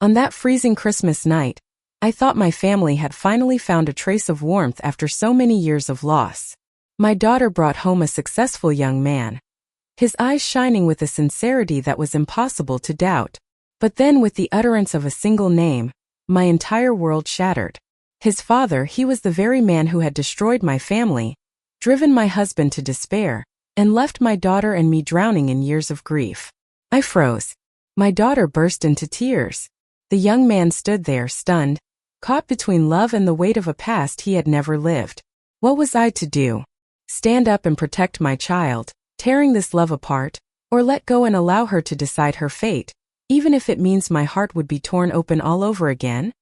On that freezing Christmas night, I thought my family had finally found a trace of warmth after so many years of loss. My daughter brought home a successful young man, his eyes shining with a sincerity that was impossible to doubt. But then, with the utterance of a single name, my entire world shattered. His father, he was the very man who had destroyed my family, driven my husband to despair, and left my daughter and me drowning in years of grief. I froze. My daughter burst into tears. The young man stood there, stunned, caught between love and the weight of a past he had never lived. What was I to do? Stand up and protect my child, tearing this love apart, or let go and allow her to decide her fate, even if it means my heart would be torn open all over again?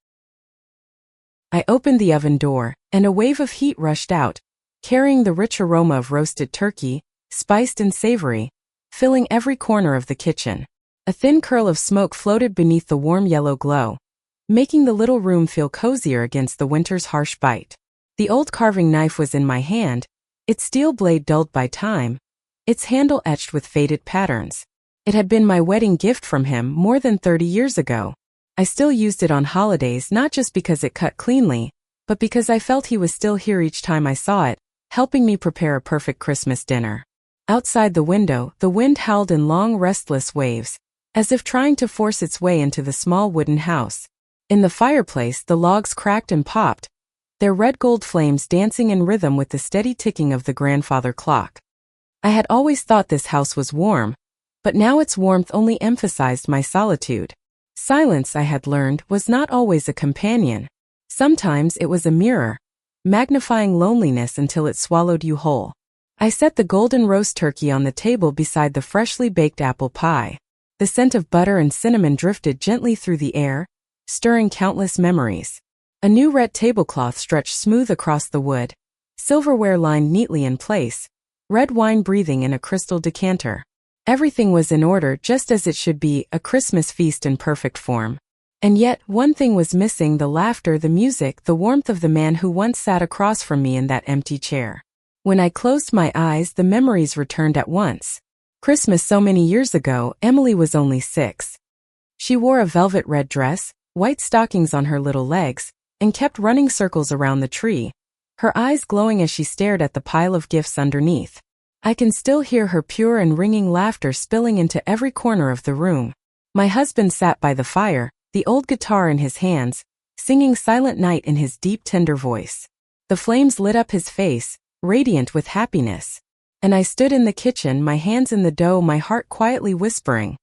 I opened the oven door, and a wave of heat rushed out, carrying the rich aroma of roasted turkey, spiced and savory, filling every corner of the kitchen. A thin curl of smoke floated beneath the warm yellow glow, making the little room feel cozier against the winter's harsh bite. The old carving knife was in my hand, its steel blade dulled by time, its handle etched with faded patterns. It had been my wedding gift from him more than 30 years ago. I still used it on holidays, not just because it cut cleanly, but because I felt he was still here each time I saw it, helping me prepare a perfect Christmas dinner. Outside the window, the wind howled in long, restless waves, as if trying to force its way into the small wooden house. In the fireplace, the logs cracked and popped, their red gold flames dancing in rhythm with the steady ticking of the grandfather clock. I had always thought this house was warm, but now its warmth only emphasized my solitude. Silence, I had learned, was not always a companion. Sometimes it was a mirror, magnifying loneliness until it swallowed you whole. I set the golden roast turkey on the table beside the freshly baked apple pie. The scent of butter and cinnamon drifted gently through the air, stirring countless memories. A new red tablecloth stretched smooth across the wood, silverware lined neatly in place, red wine breathing in a crystal decanter. Everything was in order, just as it should be, a Christmas feast in perfect form. And yet, one thing was missing: the laughter, the music, the warmth of the man who once sat across from me in that empty chair. When I closed my eyes, the memories returned at once. Christmas so many years ago, Emily was only 6. She wore a velvet red dress, white stockings on her little legs, and kept running circles around the tree, her eyes glowing as she stared at the pile of gifts underneath. I can still hear her pure and ringing laughter spilling into every corner of the room. My husband sat by the fire, the old guitar in his hands, singing Silent Night in his deep, tender voice. The flames lit up his face, radiant with happiness. And I stood in the kitchen, my hands in the dough, my heart quietly whispering,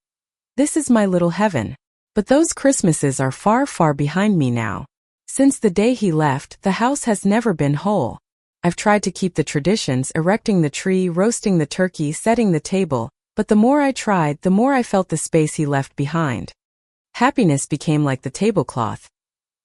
"This is my little heaven." But those Christmases are far, far behind me now. Since the day he left, the house has never been whole. I've tried to keep the traditions, erecting the tree, roasting the turkey, setting the table, but the more I tried, the more I felt the space he left behind. Happiness became like the tablecloth.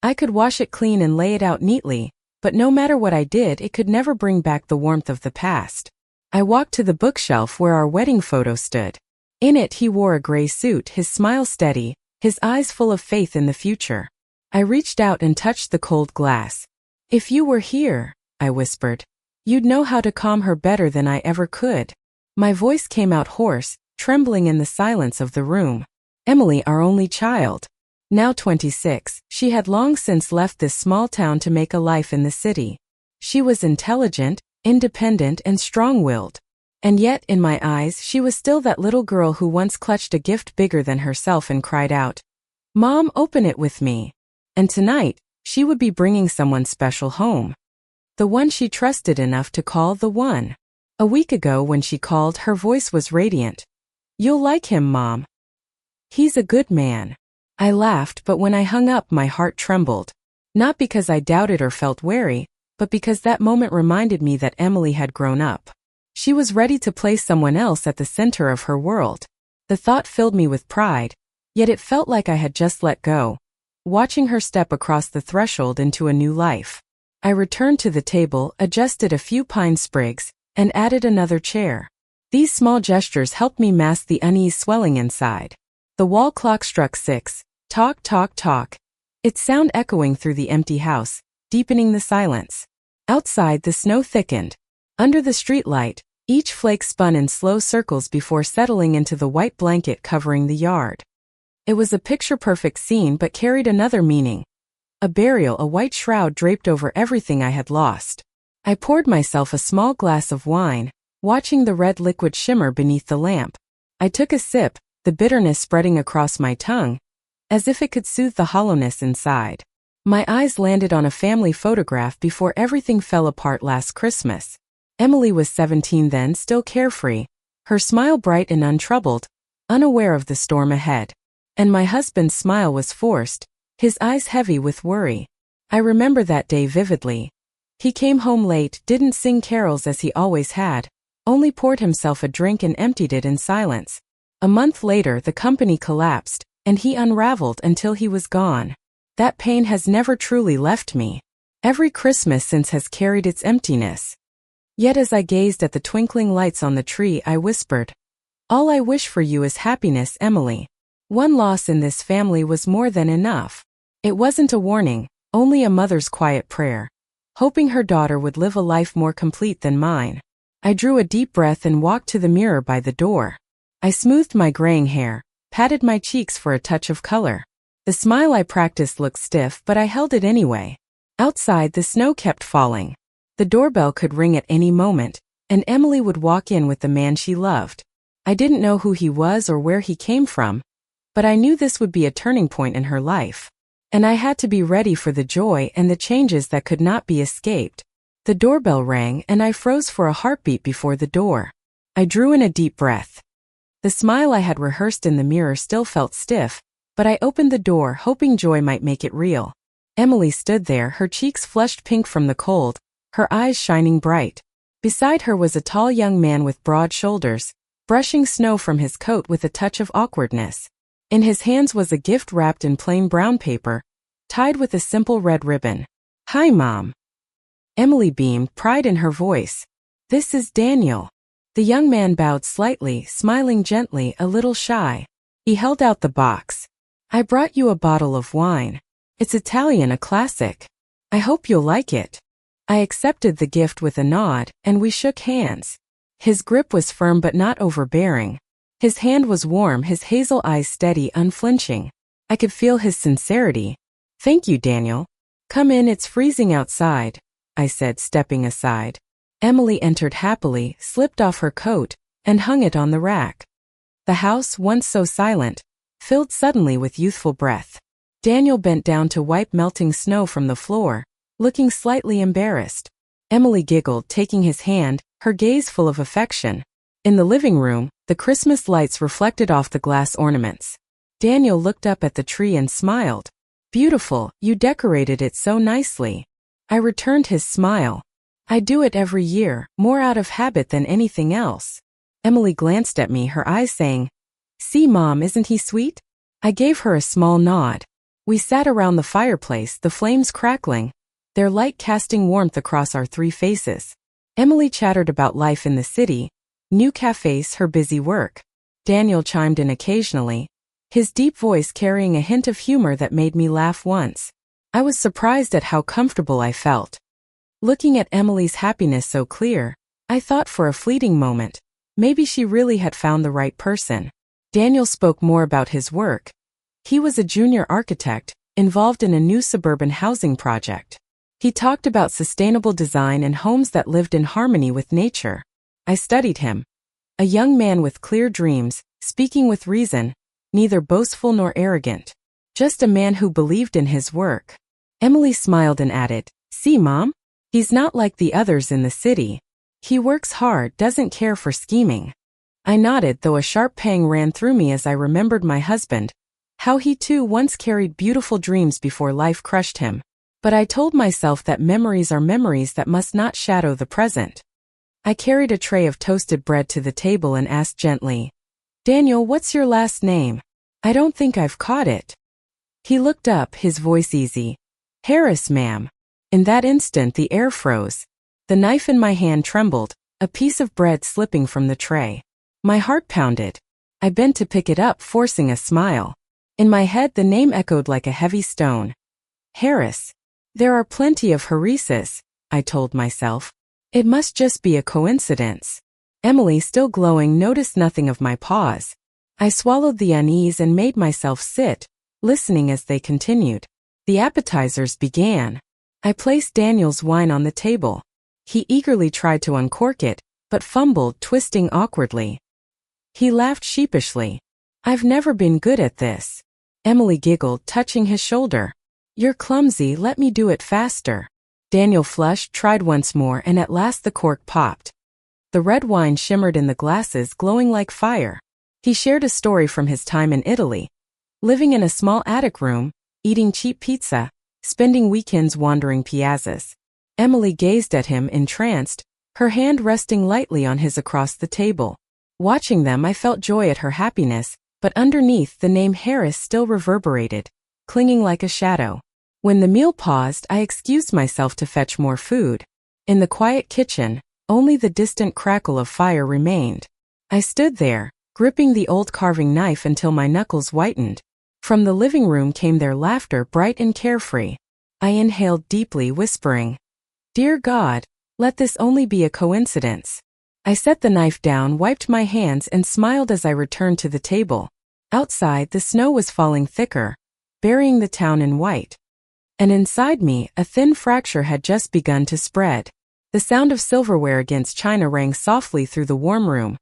I could wash it clean and lay it out neatly, but no matter what I did, it could never bring back the warmth of the past. I walked to the bookshelf where our wedding photo stood. In it, he wore a gray suit, his smile steady, his eyes full of faith in the future. I reached out and touched the cold glass. "If you were here," I whispered, "you'd know how to calm her better than I ever could." My voice came out hoarse, trembling in the silence of the room. Emily, our only child, now 26, she had long since left this small town to make a life in the city. She was intelligent, independent, and strong-willed. And yet, in my eyes, she was still that little girl who once clutched a gift bigger than herself and cried out, "Mom, open it with me." And tonight, she would be bringing someone special home. The one she trusted enough to call the one. A week ago when she called, her voice was radiant. "You'll like him, Mom. He's a good man." I laughed, but when I hung up, my heart trembled. Not because I doubted or felt wary, but because that moment reminded me that Emily had grown up. She was ready to place someone else at the center of her world. The thought filled me with pride, yet it felt like I had just let go, watching her step across the threshold into a new life. I returned to the table, adjusted a few pine sprigs, and added another chair. These small gestures helped me mask the unease swelling inside. The wall clock struck 6. Talk, talk, talk. Its sound echoing through the empty house, deepening the silence. Outside, the snow thickened. Under the streetlight, each flake spun in slow circles before settling into the white blanket covering the yard. It was a picture-perfect scene but carried another meaning. A burial, a white shroud draped over everything I had lost. I poured myself a small glass of wine, watching the red liquid shimmer beneath the lamp. I took a sip, the bitterness spreading across my tongue, as if it could soothe the hollowness inside. My eyes landed on a family photograph before everything fell apart last Christmas. Emily was 17 then, still carefree, her smile bright and untroubled, unaware of the storm ahead. And my husband's smile was forced, his eyes heavy with worry. I remember that day vividly. He came home late, didn't sing carols as he always had, only poured himself a drink and emptied it in silence. A month later the company collapsed, and he unraveled until he was gone. That pain has never truly left me. Every Christmas since has carried its emptiness. Yet as I gazed at the twinkling lights on the tree, I whispered, "All I wish for you is happiness, Emily." One loss in this family was more than enough. It wasn't a warning, only a mother's quiet prayer, hoping her daughter would live a life more complete than mine. I drew a deep breath and walked to the mirror by the door. I smoothed my graying hair, patted my cheeks for a touch of color. The smile I practiced looked stiff, but I held it anyway. Outside, the snow kept falling. The doorbell could ring at any moment, and Emily would walk in with the man she loved. I didn't know who he was or where he came from, but I knew this would be a turning point in her life. And I had to be ready for the joy and the changes that could not be escaped. The doorbell rang and I froze for a heartbeat before the door. I drew in a deep breath. The smile I had rehearsed in the mirror still felt stiff, but I opened the door hoping joy might make it real. Emily stood there, her cheeks flushed pink from the cold, her eyes shining bright. Beside her was a tall young man with broad shoulders, brushing snow from his coat with a touch of awkwardness. In his hands was a gift wrapped in plain brown paper, tied with a simple red ribbon. "Hi, Mom." Emily beamed, pride in her voice. "This is Daniel." The young man bowed slightly, smiling gently, a little shy. He held out the box. "I brought you a bottle of wine. It's Italian, a classic. I hope you'll like it." I accepted the gift with a nod, and we shook hands. His grip was firm but not overbearing. His hand was warm, his hazel eyes steady, unflinching. I could feel his sincerity. "Thank you, Daniel. Come in, it's freezing outside," I said, stepping aside. Emily entered happily, slipped off her coat, and hung it on the rack. The house, once so silent, filled suddenly with youthful breath. Daniel bent down to wipe melting snow from the floor, looking slightly embarrassed. Emily giggled, taking his hand, her gaze full of affection. In the living room, the Christmas lights reflected off the glass ornaments. Daniel looked up at the tree and smiled. "Beautiful, you decorated it so nicely." I returned his smile. "I do it every year, more out of habit than anything else." Emily glanced at me, her eyes saying, "See, Mom, isn't he sweet?" I gave her a small nod. We sat around the fireplace, the flames crackling, their light casting warmth across our three faces. Emily chattered about life in the city, new cafes, her busy work. Daniel chimed in occasionally, his deep voice carrying a hint of humor that made me laugh once. I was surprised at how comfortable I felt. Looking at Emily's happiness so clear, I thought for a fleeting moment, maybe she really had found the right person. Daniel spoke more about his work. He was a junior architect, involved in a new suburban housing project. He talked about sustainable design and homes that lived in harmony with nature. I studied him. A young man with clear dreams, speaking with reason, neither boastful nor arrogant. Just a man who believed in his work. Emily smiled and added, "See, Mom? He's not like the others in the city. He works hard, doesn't care for scheming." I nodded, though a sharp pang ran through me as I remembered my husband, how he too once carried beautiful dreams before life crushed him. But I told myself that memories are memories that must not shadow the present. I carried a tray of toasted bread to the table and asked gently, "Daniel, what's your last name? I don't think I've caught it." He looked up, his voice easy. "Harris, ma'am." In that instant the air froze. The knife in my hand trembled, a piece of bread slipping from the tray. My heart pounded. I bent to pick it up, forcing a smile. In my head the name echoed like a heavy stone. Harris. There are plenty of Harrises, I told myself. It must just be a coincidence. Emily, still glowing, noticed nothing of my pause. I swallowed the unease and made myself sit, listening as they continued. The appetizers began. I placed Daniel's wine on the table. He eagerly tried to uncork it, but fumbled, twisting awkwardly. He laughed sheepishly. "I've never been good at this." Emily giggled, touching his shoulder. "You're clumsy, let me do it faster." Daniel flushed, tried once more, and at last the cork popped. The red wine shimmered in the glasses, glowing like fire. He shared a story from his time in Italy, living in a small attic room, eating cheap pizza, spending weekends wandering piazzas. Emily gazed at him entranced, her hand resting lightly on his across the table. Watching them, I felt joy at her happiness, but underneath the name Harris still reverberated, clinging like a shadow. When the meal paused, I excused myself to fetch more food. In the quiet kitchen, only the distant crackle of fire remained. I stood there, gripping the old carving knife until my knuckles whitened. From the living room came their laughter, bright and carefree. I inhaled deeply, whispering, "Dear God, let this only be a coincidence." I set the knife down, wiped my hands, and smiled as I returned to the table. Outside, the snow was falling thicker, burying the town in white. And inside me, a thin fracture had just begun to spread. The sound of silverware against china rang softly through the warm room,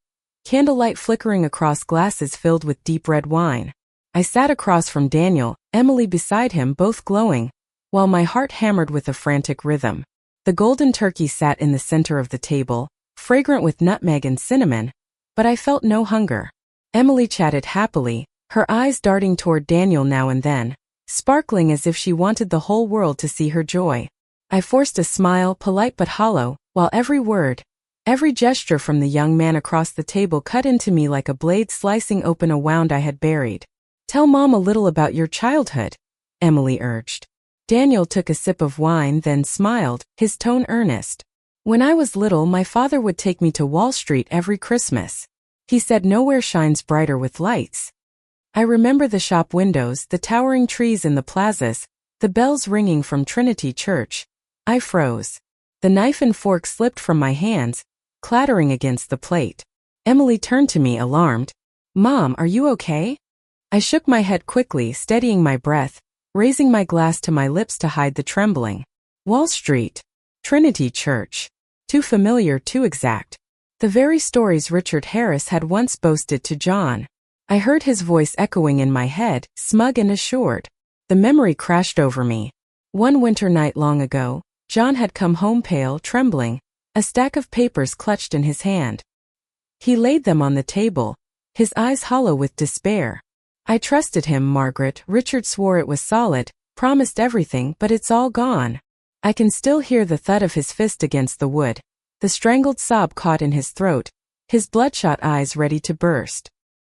candlelight flickering across glasses filled with deep red wine. I sat across from Daniel, Emily beside him, both glowing, while my heart hammered with a frantic rhythm. The golden turkey sat in the center of the table, fragrant with nutmeg and cinnamon, but I felt no hunger. Emily chatted happily, her eyes darting toward Daniel now and then, sparkling as if she wanted the whole world to see her joy. I forced a smile, polite but hollow, while every word, every gesture from the young man across the table cut into me like a blade slicing open a wound I had buried. "Tell Mom a little about your childhood," Emily urged. Daniel took a sip of wine, then smiled, his tone earnest. "When I was little, my father would take me to Wall Street every Christmas. He said nowhere shines brighter with lights. I remember the shop windows, the towering trees in the plazas, the bells ringing from Trinity Church." I froze. The knife and fork slipped from my hands, clattering against the plate. Emily turned to me, alarmed. "Mom, are you okay?" I shook my head quickly, steadying my breath, raising my glass to my lips to hide the trembling. Wall Street. Trinity Church. Too familiar, too exact. The very stories Richard Harris had once boasted to John. I heard his voice echoing in my head, smug and assured. The memory crashed over me. One winter night long ago, John had come home pale, trembling, a stack of papers clutched in his hand. He laid them on the table, his eyes hollow with despair. "I trusted him, Margaret. Richard swore it was solid, promised everything, but it's all gone." I can still hear the thud of his fist against the wood, the strangled sob caught in his throat, his bloodshot eyes ready to burst.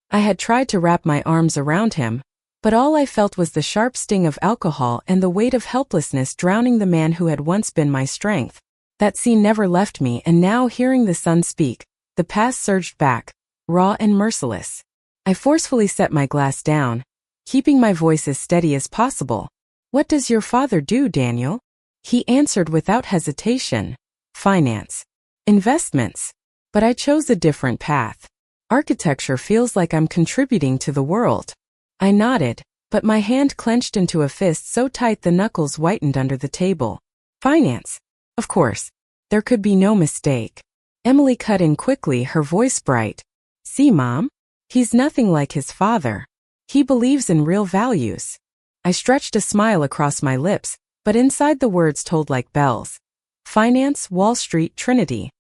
I had tried to wrap my arms around him, but all I felt was the sharp sting of alcohol and the weight of helplessness drowning the man who had once been my strength. That scene never left me, and now, hearing the son speak, the past surged back, raw and merciless. I forcefully set my glass down, keeping my voice as steady as possible. "What does your father do, Daniel?" He answered without hesitation. "Finance. Investments." But I chose a different path. "Architecture feels like I'm contributing to the world." I nodded, but my hand clenched into a fist so tight the knuckles whitened under the table. "Finance. Of course. There could be no mistake." Emily cut in quickly, her voice bright. "See, Mom? He's nothing like his father. He believes in real values." I stretched a smile across my lips, but inside the words told like bells. Finance, Wall Street, Trinity.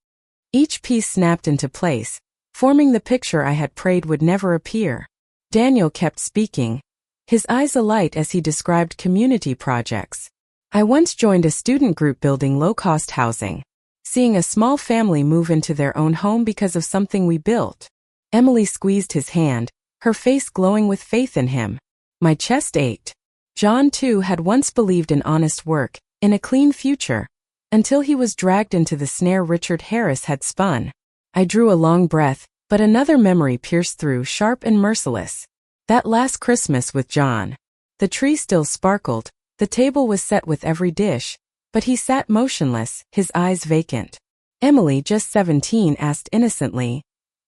Each piece snapped into place, forming the picture I had prayed would never appear. Daniel kept speaking, his eyes alight as he described community projects. "I once joined a student group building low-cost housing, seeing a small family move into their own home because of something we built." Emily squeezed his hand, her face glowing with faith in him. My chest ached. John, too, had once believed in honest work, in a clean future, until he was dragged into the snare Richard Harris had spun. I drew a long breath, but another memory pierced through, sharp and merciless. That last Christmas with John. The tree still sparkled, the table was set with every dish, but he sat motionless, his eyes vacant. Emily, just 17, asked innocently,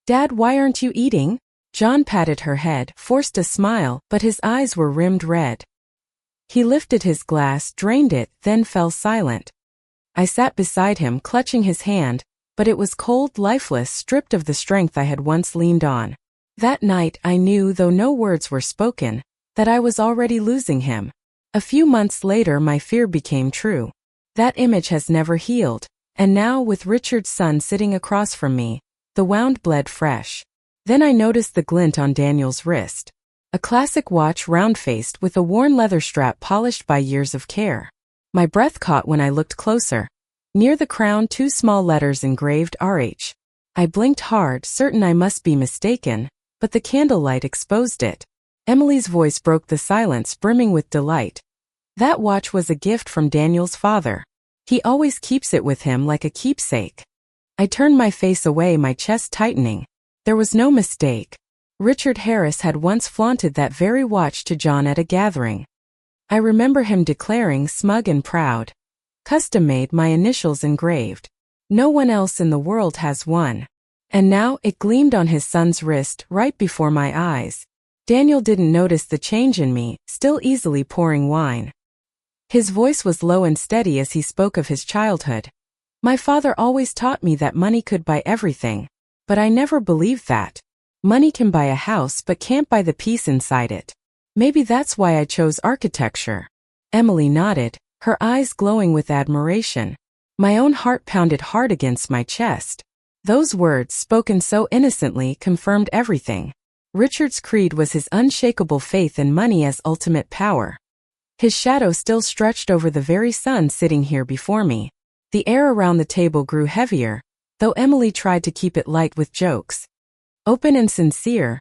"Dad, why aren't you eating?" John patted her head, forced a smile, but his eyes were rimmed red. He lifted his glass, drained it, then fell silent. I sat beside him, clutching his hand, but it was cold, lifeless, stripped of the strength I had once leaned on. That night I knew, though no words were spoken, that I was already losing him. A few months later my fear became true. That image has never healed, and now, with Richard's son sitting across from me, the wound bled fresh. Then I noticed the glint on Daniel's wrist. A classic watch, round-faced, with a worn leather strap polished by years of care. My breath caught when I looked closer. Near the crown, 2 small letters engraved RH. I blinked hard, certain I must be mistaken, but the candlelight exposed it. Emily's voice broke the silence, brimming with delight. That watch was a gift from Daniel's father. He always keeps it with him like a keepsake. I turned my face away, my chest tightening. There was no mistake. Richard Harris had once flaunted that very watch to John at a gathering. I remember him declaring, smug and proud, "Custom-made, my initials engraved. No one else in the world has one." And now it gleamed on his son's wrist, right before my eyes. Daniel didn't notice the change in me, still easily pouring wine. His voice was low and steady as he spoke of his childhood. "My father always taught me that money could buy everything. But I never believed that. Money can buy a house but can't buy the peace inside it. Maybe that's why I chose architecture." Emily nodded, her eyes glowing with admiration. My own heart pounded hard against my chest. Those words, spoken so innocently, confirmed everything. Richard's creed was his unshakable faith in money as ultimate power. His shadow still stretched over the very sun sitting here before me. The air around the table grew heavier, though Emily tried to keep it light with jokes. Open and sincere,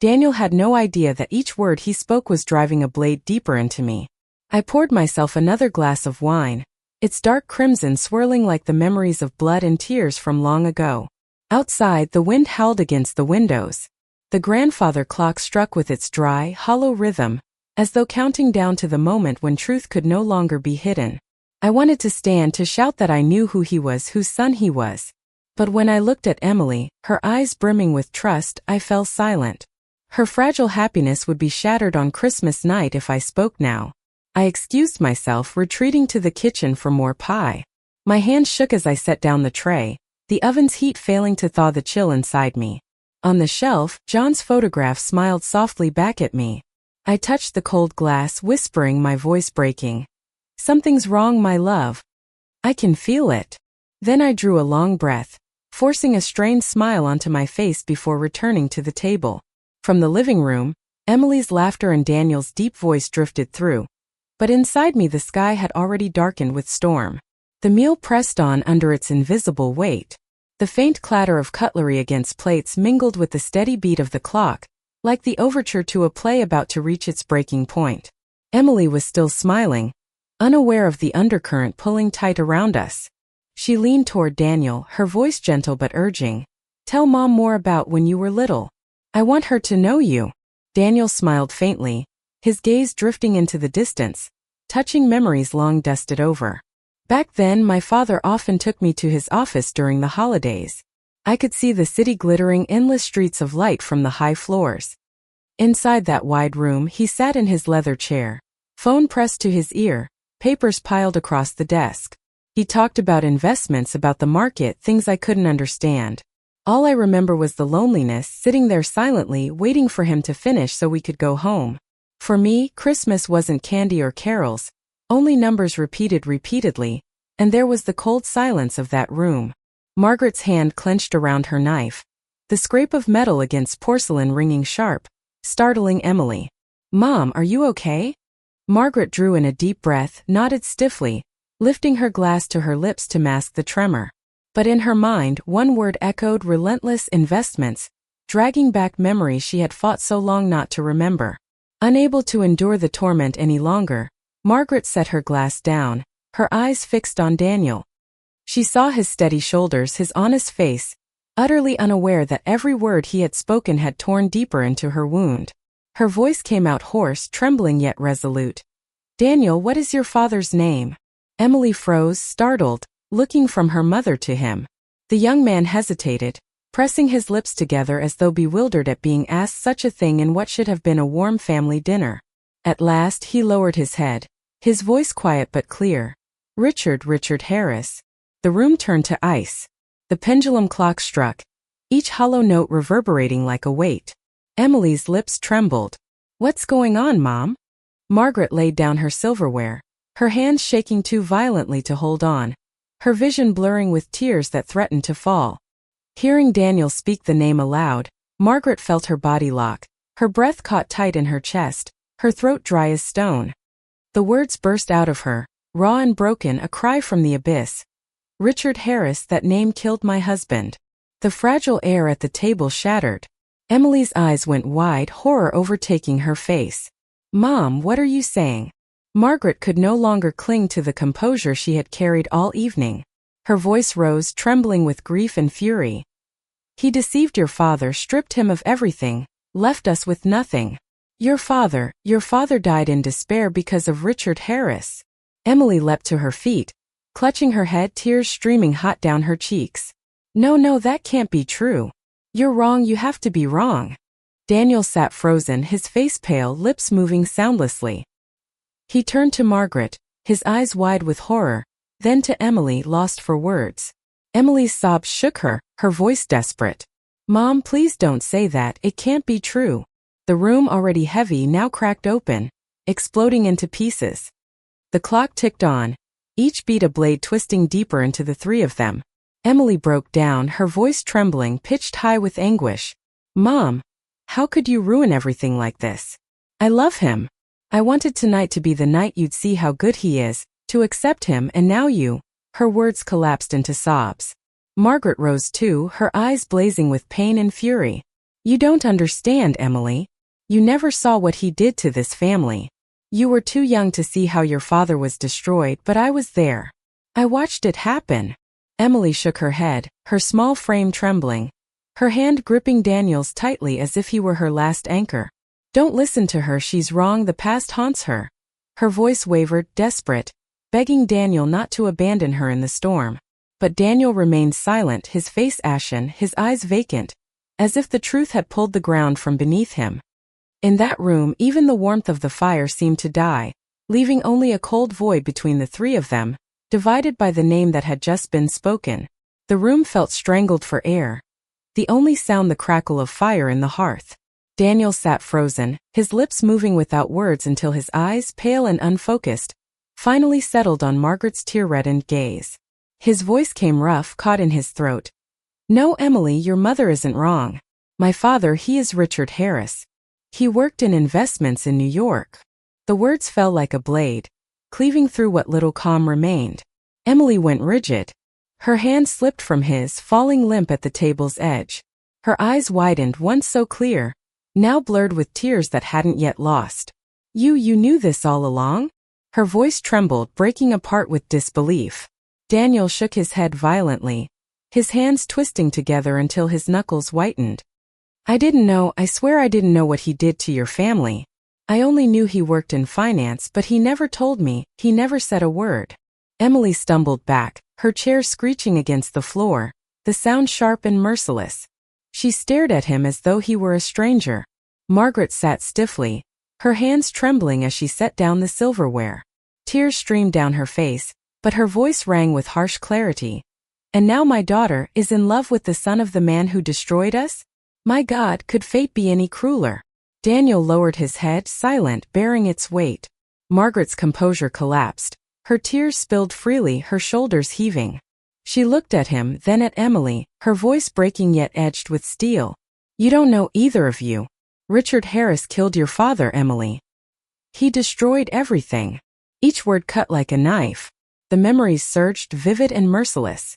Daniel had no idea that each word he spoke was driving a blade deeper into me. I poured myself another glass of wine, its dark crimson swirling like the memories of blood and tears from long ago. Outside, the wind howled against the windows. The grandfather clock struck with its dry, hollow rhythm, as though counting down to the moment when truth could no longer be hidden. I wanted to stand to shout that I knew who he was, whose son he was. But when I looked at Emily, her eyes brimming with trust, I fell silent. Her fragile happiness would be shattered on Christmas night if I spoke now. I excused myself, retreating to the kitchen for more pie. My hands shook as I set down the tray, the oven's heat failing to thaw the chill inside me. On the shelf, John's photograph smiled softly back at me. I touched the cold glass, whispering, my voice breaking. "Something's wrong, my love. I can feel it." Then I drew a long breath, forcing a strained smile onto my face before returning to the table. From the living room, Emily's laughter and Daniel's deep voice drifted through. But inside me the sky had already darkened with storm. The meal pressed on under its invisible weight. The faint clatter of cutlery against plates mingled with the steady beat of the clock, like the overture to a play about to reach its breaking point. Emily was still smiling, unaware of the undercurrent pulling tight around us. She leaned toward Daniel, her voice gentle but urging. "Tell Mom more about when you were little. I want her to know you." Daniel smiled faintly, his gaze drifting into the distance, touching memories long dusted over. "Back then, my father often took me to his office during the holidays. I could see the city glittering, endless streets of light from the high floors. Inside that wide room, he sat in his leather chair, phone pressed to his ear, papers piled across the desk. He talked about investments, about the market, things I couldn't understand. All I remember was the loneliness, sitting there silently, waiting for him to finish so we could go home. For me, Christmas wasn't candy or carols, only numbers repeated repeatedly, and there was the cold silence of that room. Margaret's hand clenched around her knife, the scrape of metal against porcelain ringing sharp, startling Emily. "Mom, are you okay?" Margaret drew in a deep breath, nodded stiffly, lifting her glass to her lips to mask the tremor. But in her mind, one word echoed: relentless investments, dragging back memories she had fought so long not to remember. Unable to endure the torment any longer, Margaret set her glass down, her eyes fixed on Daniel. She saw his steady shoulders, his honest face, utterly unaware that every word he had spoken had torn deeper into her wound. Her voice came out hoarse, trembling yet resolute. "Daniel, what is your father's name?" Emily froze, startled, looking from her mother to him. The young man hesitated, pressing his lips together as though bewildered at being asked such a thing in what should have been a warm family dinner. At last he lowered his head, his voice quiet but clear. Richard Harris." The room turned to ice. The pendulum clock struck, each hollow note reverberating like a weight. Emily's lips trembled. "What's going on, Mom?" Margaret laid down her silverware, her hands shaking too violently to hold on, her vision blurring with tears that threatened to fall. Hearing Daniel speak the name aloud, Margaret felt her body lock, her breath caught tight in her chest, her throat dry as stone. The words burst out of her, raw and broken, a cry from the abyss. "Richard Harris, that name killed my husband." The fragile air at the table shattered. Emily's eyes went wide, horror overtaking her face. "Mom, what are you saying?" Margaret could no longer cling to the composure she had carried all evening. Her voice rose, trembling with grief and fury. "He deceived your father, stripped him of everything, left us with nothing. Your father died in despair because of Richard Harris." Emily leapt to her feet, clutching her head, tears streaming hot down her cheeks. No, that can't be true. You're wrong, you have to be wrong." Daniel sat frozen, his face pale, lips moving soundlessly. He turned to Margaret, his eyes wide with horror, then to Emily, lost for words. Emily's sobs shook her, her voice desperate. "Mom, please don't say that, it can't be true." The room, already heavy, now cracked open, exploding into pieces. The clock ticked on, each beat a blade twisting deeper into the three of them. Emily broke down, her voice trembling, pitched high with anguish. "Mom, how could you ruin everything like this? I love him. I wanted tonight to be the night you'd see how good he is, to accept him, and now you—" Her words collapsed into sobs. Margaret rose too, her eyes blazing with pain and fury. "You don't understand, Emily. You never saw what he did to this family. You were too young to see how your father was destroyed, but I was there. I watched it happen." Emily shook her head, her small frame trembling, her hand gripping Daniel's tightly as if he were her last anchor. "Don't listen to her, she's wrong, the past haunts her." Her voice wavered, desperate, begging Daniel not to abandon her in the storm. But Daniel remained silent, his face ashen, his eyes vacant, as if the truth had pulled the ground from beneath him. In that room, even the warmth of the fire seemed to die, leaving only a cold void between the three of them, divided by the name that had just been spoken. The room felt strangled for air, the only sound the crackle of fire in the hearth. Daniel sat frozen, his lips moving without words until his eyes, pale and unfocused, finally settled on Margaret's tear-reddened gaze. His voice came rough, caught in his throat. "No, Emily, your mother isn't wrong. My father, he is Richard Harris. He worked in investments in New York." The words fell like a blade, cleaving through what little calm remained. Emily went rigid. Her hand slipped from his, falling limp at the table's edge. Her eyes widened, once so clear, now blurred with tears that hadn't yet lost. You knew this all along?" Her voice trembled, breaking apart with disbelief. Daniel shook his head violently, his hands twisting together until his knuckles whitened. "I didn't know, I swear I didn't know what he did to your family. I only knew he worked in finance, but he never told me, he never said a word." Emily stumbled back, her chair screeching against the floor, the sound sharp and merciless. She stared at him as though he were a stranger. Margaret sat stiffly, her hands trembling as she set down the silverware. Tears streamed down her face, but her voice rang with harsh clarity. "And now my daughter is in love with the son of the man who destroyed us? My God, could fate be any crueler?" Daniel lowered his head, silent, bearing its weight. Margaret's composure collapsed. Her tears spilled freely, her shoulders heaving. She looked at him, then at Emily, her voice breaking yet edged with steel. "You don't know, either of you. Richard Harris killed your father, Emily. He destroyed everything." Each word cut like a knife. The memories surged, vivid and merciless.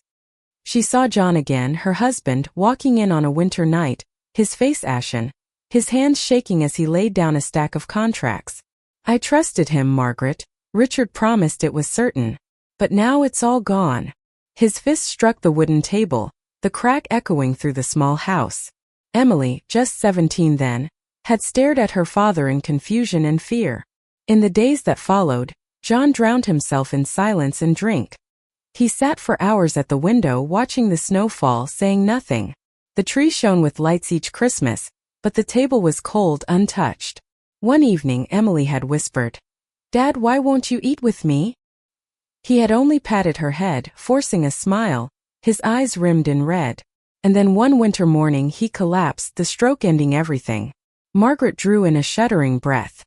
She saw John again, her husband, walking in on a winter night, his face ashen, his hands shaking as he laid down a stack of contracts. "I trusted him, Margaret. Richard promised it was certain. But now it's all gone." His fist struck the wooden table, the crack echoing through the small house. Emily, just 17 then, had stared at her father in confusion and fear. In the days that followed, John drowned himself in silence and drink. He sat for hours at the window watching the snow fall, saying nothing. The tree shone with lights each Christmas, but the table was cold, untouched. One evening Emily had whispered, "Dad, why won't you eat with me?" He had only patted her head, forcing a smile, his eyes rimmed in red. And then one winter morning he collapsed, the stroke ending everything. Margaret drew in a shuddering breath.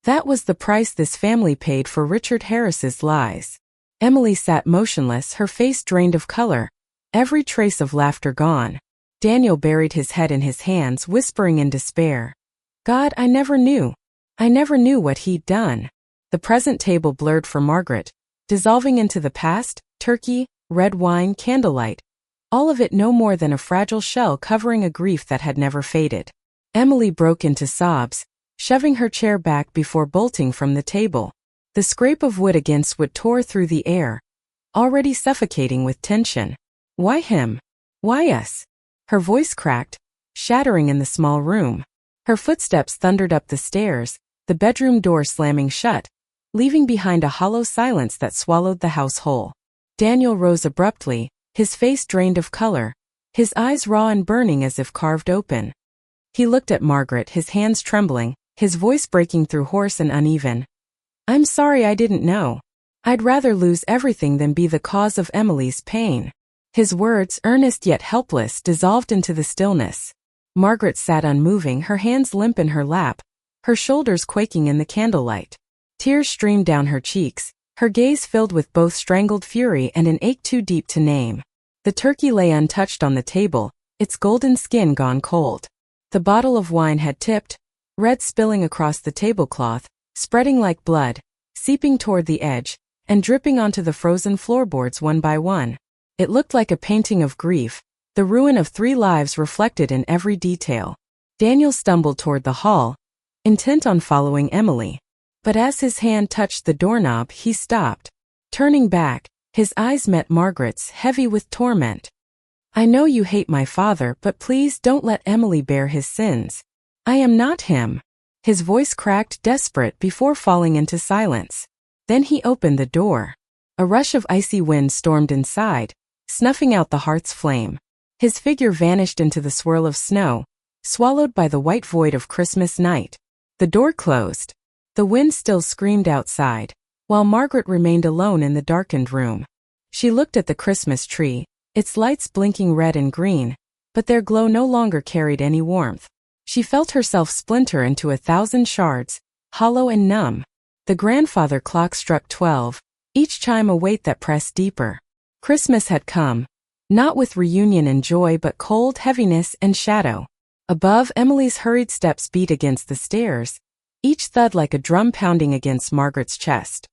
That was the price this family paid for Richard Harris's lies. Emily sat motionless, her face drained of color, every trace of laughter gone. Daniel buried his head in his hands, whispering in despair, "God, I never knew. I never knew what he'd done." The present table blurred for Margaret, dissolving into the past, turkey, red wine, candlelight, all of it no more than a fragile shell covering a grief that had never faded. Emily broke into sobs, shoving her chair back before bolting from the table. The scrape of wood against wood tore through the air, already suffocating with tension. Why him? Why us? Her voice cracked, shattering in the small room. Her footsteps thundered up the stairs, the bedroom door slamming shut, leaving behind a hollow silence that swallowed the house whole. Daniel rose abruptly, his face drained of color, his eyes raw and burning as if carved open. He looked at Margaret, his hands trembling, his voice breaking through hoarse and uneven. "I'm sorry, I didn't know. I'd rather lose everything than be the cause of Emily's pain." His words, earnest yet helpless, dissolved into the stillness. Margaret sat unmoving, her hands limp in her lap, her shoulders quaking in the candlelight. Tears streamed down her cheeks, her gaze filled with both strangled fury and an ache too deep to name. The turkey lay untouched on the table, its golden skin gone cold. The bottle of wine had tipped, red spilling across the tablecloth, spreading like blood, seeping toward the edge, and dripping onto the frozen floorboards one by one. It looked like a painting of grief, the ruin of 3 lives reflected in every detail. Daniel stumbled toward the hall, intent on following Emily. But as his hand touched the doorknob, he stopped. Turning back, his eyes met Margaret's, heavy with torment. "I know you hate my father, but please don't let Emily bear his sins. I am not him." His voice cracked, desperate, before falling into silence. Then he opened the door. A rush of icy wind stormed inside, snuffing out the hearth's flame. His figure vanished into the swirl of snow, swallowed by the white void of Christmas night. The door closed. The wind still screamed outside, while Margaret remained alone in the darkened room. She looked at the Christmas tree, its lights blinking red and green, but their glow no longer carried any warmth. She felt herself splinter into 1,000 shards, hollow and numb. The grandfather clock struck 12, each chime a weight that pressed deeper. Christmas had come, not with reunion and joy but cold heaviness and shadow. Above, Emily's hurried steps beat against the stairs, each thud like a drum pounding against Margaret's chest.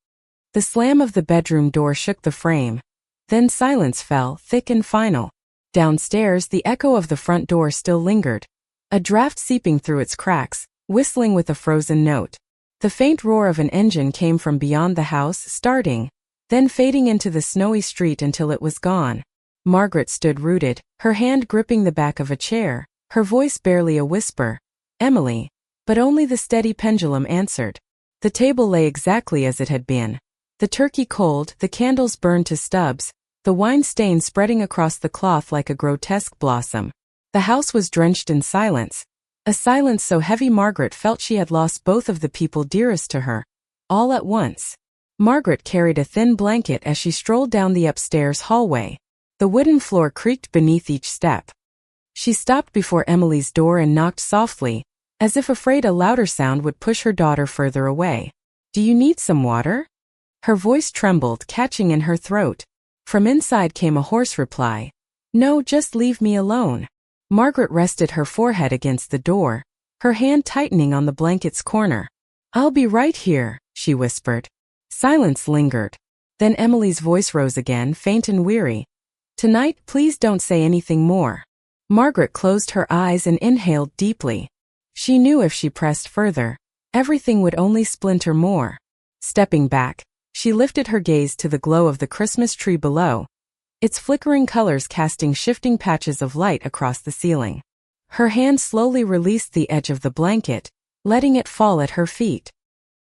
The slam of the bedroom door shook the frame. Then silence fell, thick and final. Downstairs, the echo of the front door still lingered, a draft seeping through its cracks, whistling with a frozen note. The faint roar of an engine came from beyond the house, starting, then fading into the snowy street until it was gone. Margaret stood rooted, her hand gripping the back of a chair, her voice barely a whisper. "Emily." But only the steady pendulum answered. The table lay exactly as it had been. The turkey cold, the candles burned to stubs, the wine stain spreading across the cloth like a grotesque blossom. The house was drenched in silence, a silence so heavy Margaret felt she had lost both of the people dearest to her, all at once. Margaret carried a thin blanket as she strolled down the upstairs hallway. The wooden floor creaked beneath each step. She stopped before Emily's door and knocked softly, as if afraid a louder sound would push her daughter further away. "Do you need some water?" Her voice trembled, catching in her throat. From inside came a hoarse reply. "No, just leave me alone." Margaret rested her forehead against the door, her hand tightening on the blanket's corner. "I'll be right here," she whispered. Silence lingered. Then Emily's voice rose again, faint and weary. "Tonight, please don't say anything more." Margaret closed her eyes and inhaled deeply. She knew if she pressed further, everything would only splinter more. Stepping back, she lifted her gaze to the glow of the Christmas tree below, its flickering colors casting shifting patches of light across the ceiling. Her hand slowly released the edge of the blanket, letting it fall at her feet.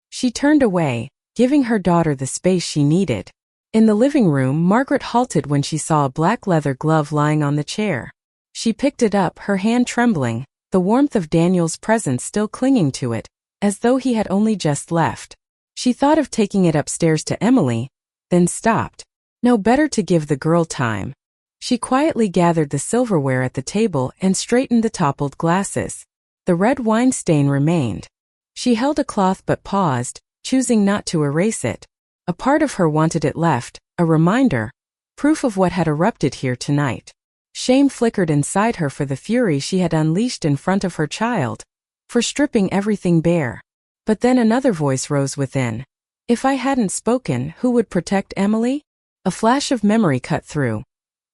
She turned away, giving her daughter the space she needed. In the living room, Margaret halted when she saw a black leather glove lying on the chair. She picked it up, her hand trembling, the warmth of Daniel's presence still clinging to it, as though he had only just left. She thought of taking it upstairs to Emily, then stopped. No, better to give the girl time. She quietly gathered the silverware at the table and straightened the toppled glasses. The red wine stain remained. She held a cloth but paused, choosing not to erase it. A part of her wanted it left, a reminder, proof of what had erupted here tonight. Shame flickered inside her for the fury she had unleashed in front of her child, for stripping everything bare. But then another voice rose within. If I hadn't spoken, who would protect Emily? A flash of memory cut through.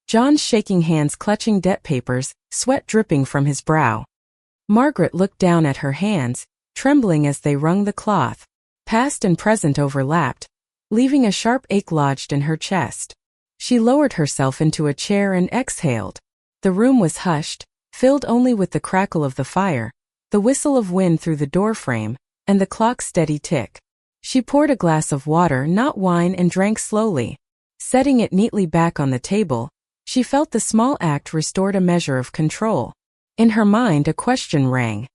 John's shaking hands clutching debt papers, sweat dripping from his brow. Margaret looked down at her hands, trembling as they wrung the cloth. Past and present overlapped, leaving a sharp ache lodged in her chest. She lowered herself into a chair and exhaled. The room was hushed, filled only with the crackle of the fire, the whistle of wind through the doorframe, and the clock's steady tick. She poured a glass of water, not wine, and drank slowly. Setting it neatly back on the table, she felt the small act restored a measure of control. In her mind a question rang.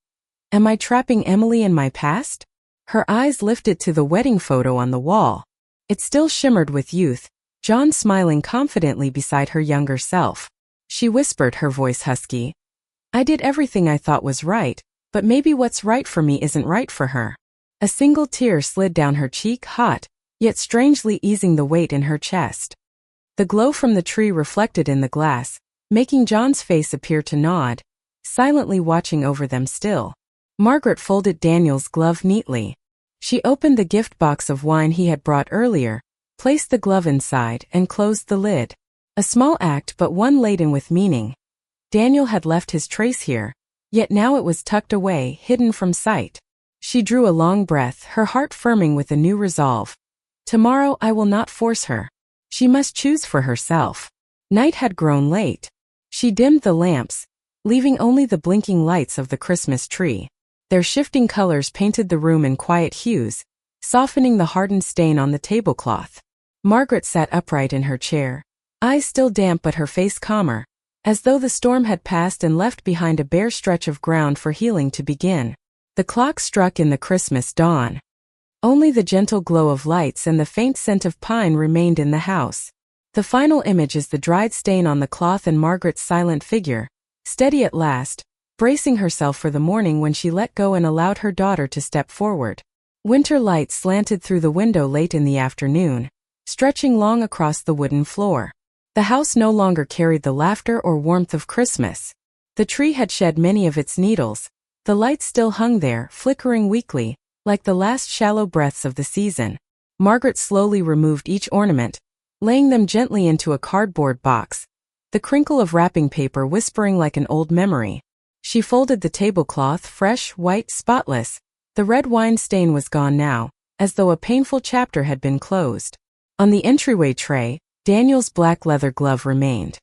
Am I trapping Emily in my past? Her eyes lifted to the wedding photo on the wall. It still shimmered with youth, John smiling confidently beside her younger self. She whispered, her voice husky. I did everything I thought was right, but maybe what's right for me isn't right for her. A single tear slid down her cheek, hot, yet strangely easing the weight in her chest. The glow from the tree reflected in the glass, making John's face appear to nod, silently watching over them still. Margaret folded Daniel's glove neatly. She opened the gift box of wine he had brought earlier, placed the glove inside, and closed the lid. A small act, but one laden with meaning. Daniel had left his trace here, yet now it was tucked away, hidden from sight. She drew a long breath, her heart firming with a new resolve. Tomorrow I will not force her. She must choose for herself. Night had grown late. She dimmed the lamps, leaving only the blinking lights of the Christmas tree. Their shifting colors painted the room in quiet hues, softening the hardened stain on the tablecloth. Margaret sat upright in her chair, eyes still damp but her face calmer, as though the storm had passed and left behind a bare stretch of ground for healing to begin. The clock struck in the Christmas dawn. Only the gentle glow of lights and the faint scent of pine remained in the house. The final image is the dried stain on the cloth and Margaret's silent figure, steady at last, bracing herself for the morning when she let go and allowed her daughter to step forward. Winter light slanted through the window late in the afternoon, stretching long across the wooden floor. The house no longer carried the laughter or warmth of Christmas. The tree had shed many of its needles. The lights still hung there, flickering weakly, like the last shallow breaths of the season. Margaret slowly removed each ornament, laying them gently into a cardboard box, the crinkle of wrapping paper whispering like an old memory. She folded the tablecloth, fresh, white, spotless. The red wine stain was gone now, as though a painful chapter had been closed. On the entryway tray, Daniel's black leather glove remained.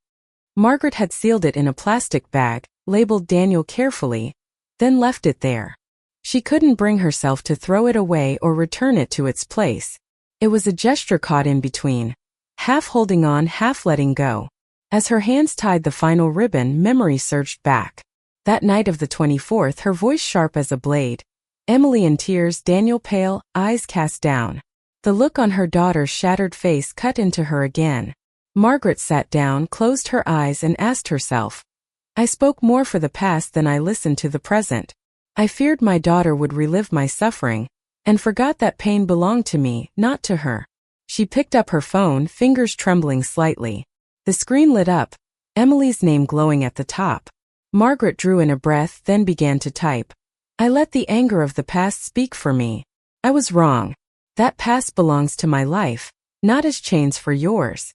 Margaret had sealed it in a plastic bag, labeled Daniel carefully, then left it there. She couldn't bring herself to throw it away or return it to its place. It was a gesture caught in between, half holding on, half letting go. As her hands tied the final ribbon, memory surged back. That night of the 24th, her voice sharp as a blade. Emily in tears, Daniel pale, eyes cast down. The look on her daughter's shattered face cut into her again. Margaret sat down, closed her eyes, and asked herself, I spoke more for the past than I listened to the present. I feared my daughter would relive my suffering, and forgot that pain belonged to me, not to her. She picked up her phone, fingers trembling slightly. The screen lit up, Emily's name glowing at the top. Margaret drew in a breath, then began to type. I let the anger of the past speak for me. I was wrong. That past belongs to my life, not as chains for yours.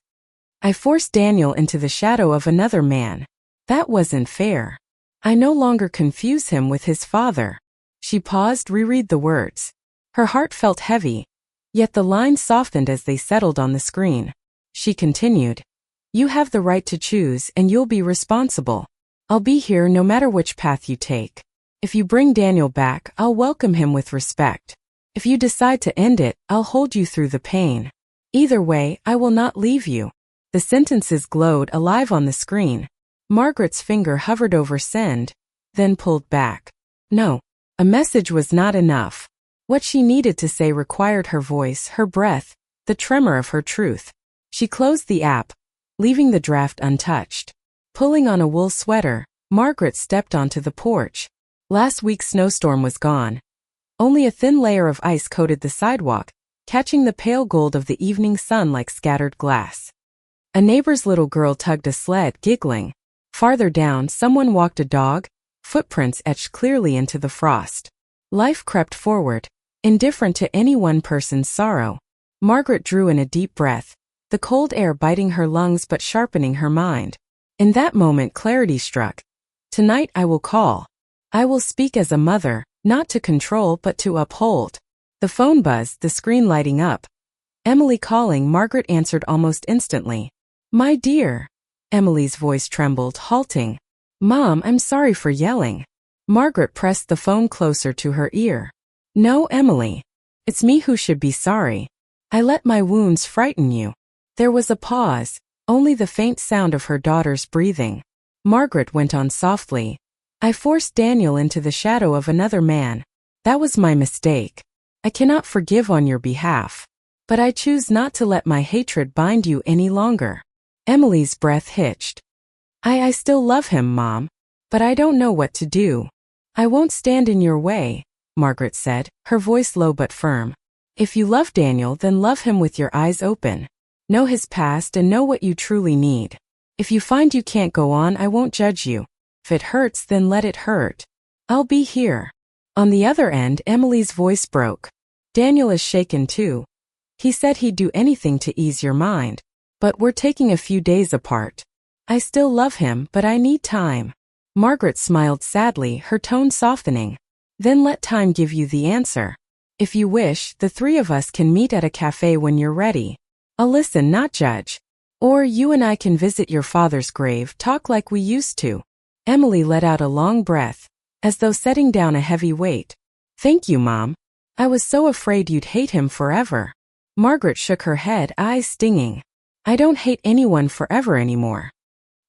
I forced Daniel into the shadow of another man. That wasn't fair. I no longer confuse him with his father. She paused, reread the words. Her heart felt heavy, yet the lines softened as they settled on the screen. She continued, You have the right to choose and you'll be responsible. I'll be here no matter which path you take. If you bring Daniel back, I'll welcome him with respect. If you decide to end it, I'll hold you through the pain. Either way, I will not leave you. The sentences glowed alive on the screen. Margaret's finger hovered over send, then pulled back. No. A message was not enough. What she needed to say required her voice, her breath, the tremor of her truth. She closed the app, leaving the draft untouched. Pulling on a wool sweater, Margaret stepped onto the porch. Last week's snowstorm was gone. Only a thin layer of ice coated the sidewalk, catching the pale gold of the evening sun like scattered glass. A neighbor's little girl tugged a sled, giggling. Farther down, someone walked a dog, footprints etched clearly into the frost. Life crept forward, indifferent to any one person's sorrow. Margaret drew in a deep breath, the cold air biting her lungs but sharpening her mind. In that moment clarity struck. Tonight I will call. I will speak as a mother, not to control but to uphold. The phone buzzed, the screen lighting up. Emily calling. Margaret answered almost instantly. My dear. Emily's voice trembled, halting. Mom, I'm sorry for yelling. Margaret pressed the phone closer to her ear. No, Emily. It's me who should be sorry. I let my wounds frighten you. There was a pause, only the faint sound of her daughter's breathing. Margaret went on softly. I forced Daniel into the shadow of another man. That was my mistake. I cannot forgive on your behalf. But I choose not to let my hatred bind you any longer. Emily's breath hitched. I still love him, Mom. But I don't know what to do. I won't stand in your way, Margaret said, her voice low but firm. If you love Daniel, then love him with your eyes open. Know his past and know what you truly need. If you find you can't go on, I won't judge you. If it hurts, then let it hurt. I'll be here. On the other end, Emily's voice broke. Daniel is shaken too. He said he'd do anything to ease your mind. But we're taking a few days apart. I still love him, but I need time. Margaret smiled sadly, her tone softening. Then let time give you the answer. If you wish, the three of us can meet at a cafe when you're ready. I'll listen, not judge. Or you and I can visit your father's grave, talk like we used to. Emily let out a long breath, as though setting down a heavy weight. Thank you, Mom. I was so afraid you'd hate him forever. Margaret shook her head, eyes stinging. I don't hate anyone forever anymore.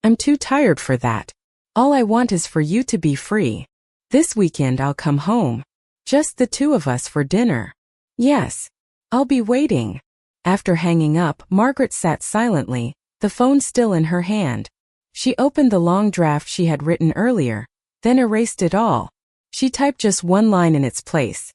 I'm too tired for that. All I want is for you to be free. This weekend I'll come home. Just the two of us for dinner. Yes. I'll be waiting. After hanging up, Margaret sat silently, the phone still in her hand. She opened the long draft she had written earlier, then erased it all. She typed just one line in its place.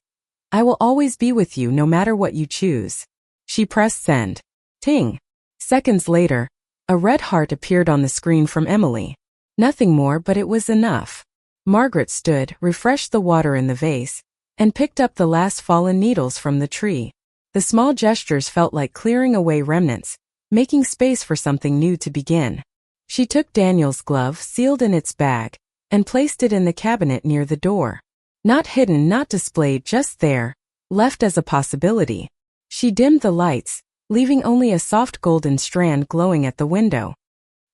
I will always be with you no matter what you choose. She pressed send. Ting. Seconds later, a red heart appeared on the screen from Emily. Nothing more, but it was enough. Margaret stood, refreshed the water in the vase, and picked up the last fallen needles from the tree. The small gestures felt like clearing away remnants, making space for something new to begin. She took Daniel's glove, sealed in its bag, and placed it in the cabinet near the door. Not hidden, not displayed, just there, left as a possibility. She dimmed the lights, leaving only a soft golden strand glowing at the window.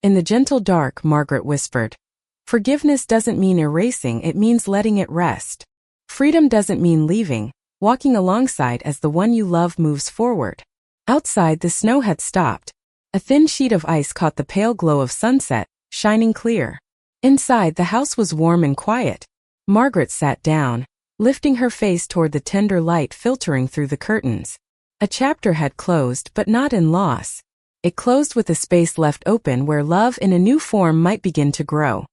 In the gentle dark, Margaret whispered, forgiveness doesn't mean erasing, it means letting it rest. Freedom doesn't mean leaving, walking alongside as the one you love moves forward. Outside, the snow had stopped. A thin sheet of ice caught the pale glow of sunset, shining clear. Inside, the house was warm and quiet. Margaret sat down, lifting her face toward the tender light filtering through the curtains. A chapter had closed, but not in loss. It closed with a space left open where love in a new form might begin to grow.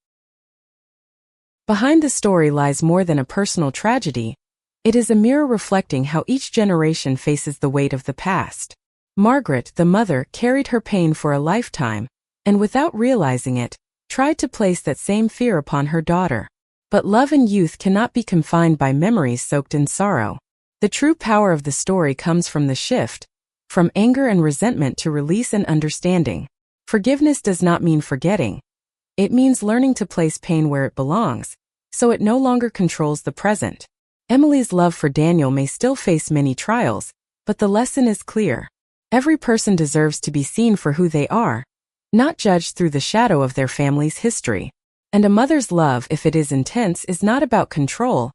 Behind the story lies more than a personal tragedy. It is a mirror reflecting how each generation faces the weight of the past. Margaret, the mother, carried her pain for a lifetime, and without realizing it, tried to place that same fear upon her daughter. But love and youth cannot be confined by memories soaked in sorrow. The true power of the story comes from the shift, from anger and resentment to release and understanding. Forgiveness does not mean forgetting. It means learning to place pain where it belongs, so it no longer controls the present. Emily's love for Daniel may still face many trials, but the lesson is clear. Every person deserves to be seen for who they are, not judged through the shadow of their family's history. And a mother's love, if it is intense, is not about control.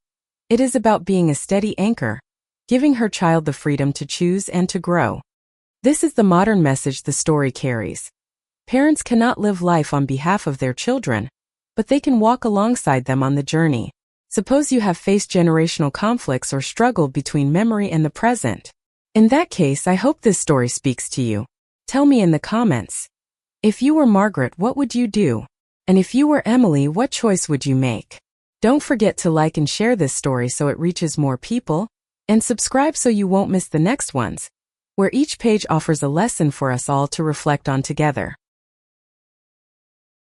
It is about being a steady anchor, giving her child the freedom to choose and to grow. This is the modern message the story carries. Parents cannot live life on behalf of their children, but they can walk alongside them on the journey. Suppose you have faced generational conflicts or struggled between memory and the present. In that case, I hope this story speaks to you. Tell me in the comments. If you were Margaret, what would you do? And if you were Emily, what choice would you make? Don't forget to like and share this story so it reaches more people, and subscribe so you won't miss the next ones, where each page offers a lesson for us all to reflect on together.